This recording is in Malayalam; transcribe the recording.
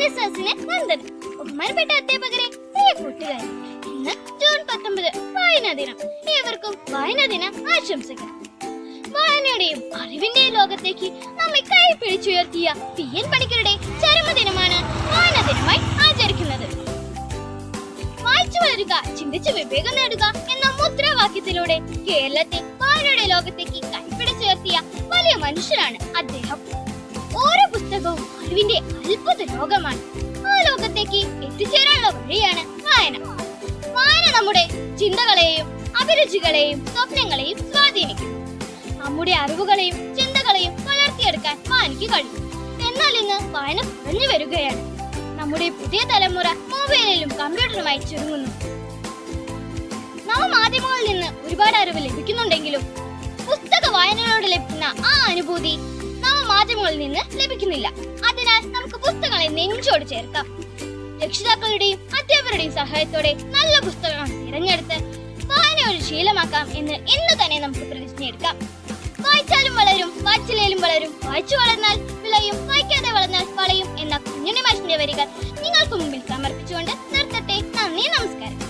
NSSനെ വന്ദനം. ബഹുമാനപ്പെട്ട അധ്യാപകരെ, പ്രിയ കൂട്ടുകാരെ, ഇന്ന് ജൂൺ 19 വായനാ ദിനം. ഏവർക്കും വായനാ ദിനം ആശംസകൾ. വായനയുടെയും അറിവിന്റെയും ലോകത്തേക്ക് നമ്മെ കൈ പിടിച്ചുയർത്തിയ PN പണിക്കരുടെ ചരമദിനമാണ് വായനാ ദിനമായി ആചരിക്കുന്നത്. വായിച്ചു വളരുക, ചിന്തിച്ച് വിവേകം നേടുക എന്ന മുദ്രാവാക്യത്തിലൂടെ കേരളത്തെ വായനയുടെ ലോകത്തേക്ക് കൈപിടിച്ചുയർത്തിയ വലിയ മനുഷ്യനാണ് അദ്ദേഹം. ഓരോ പുസ്തകവും അറിവിന്റെ അത്ഭുത ലോകമാണ്. ആ ലോകത്തേക്ക് എത്തിച്ചേരാനുള്ള വഴിയാണ് വായന. വായന നമ്മുടെ ചിന്തകളെയും അഭിരുചികളെയും സ്വപ്നങ്ങളെയും സ്വാധീനിക്കുന്നു. നമ്മുടെ അറിവുകളെയും ചിന്തകളെയും വളർത്തിയെടുക്കാൻ വായനയ്ക്ക് കഴിയും. എന്നാൽ ഇന്ന് വായന കുറഞ്ഞു വരികയാണ്. നമ്മുടെ പുതിയ തലമുറ മൊബൈലിലും കമ്പ്യൂട്ടറുമായി ചുരുങ്ങുന്നു. നവമാധ്യമങ്ങളിൽ നിന്ന് ഒരുപാട് അറിവ് ലഭിക്കുന്നുണ്ടെങ്കിലും പുസ്തക വായനയോട് ലഭിക്കുന്ന ആ അനുഭൂതി നവമാധ്യമങ്ങളിൽ നിന്ന് ലഭിക്കുന്നില്ല. അതിനാൽ നമുക്ക് പുസ്തകങ്ങളെ നെഞ്ചോട് ചേർക്കാം. രക്ഷിതാക്കളുടെയും അധ്യാപകരുടെയും സഹായത്തോടെ നല്ല പുസ്തകങ്ങൾ തിരഞ്ഞെടുത്ത് വായന ഒരു ശീലമാക്കാം എന്ന് ഇന്ന് തന്നെ നമുക്ക് പ്രതിജ്ഞയെടുക്കാം. വായിച്ചാലും വളരും, വായിച്ചില്ലേലും വളരും, വായിച്ചു വളർന്നാൽ വിളയും, വായിക്കാതെ വളർന്നാൽ വളയും എന്ന കുഞ്ഞുണ്ണി മാഷിന്റെ വരികൾ നിങ്ങൾക്ക് മുമ്പിൽ സമർപ്പിച്ചുകൊണ്ട് നിർത്തട്ടെ. നന്ദി, നമസ്കാരം.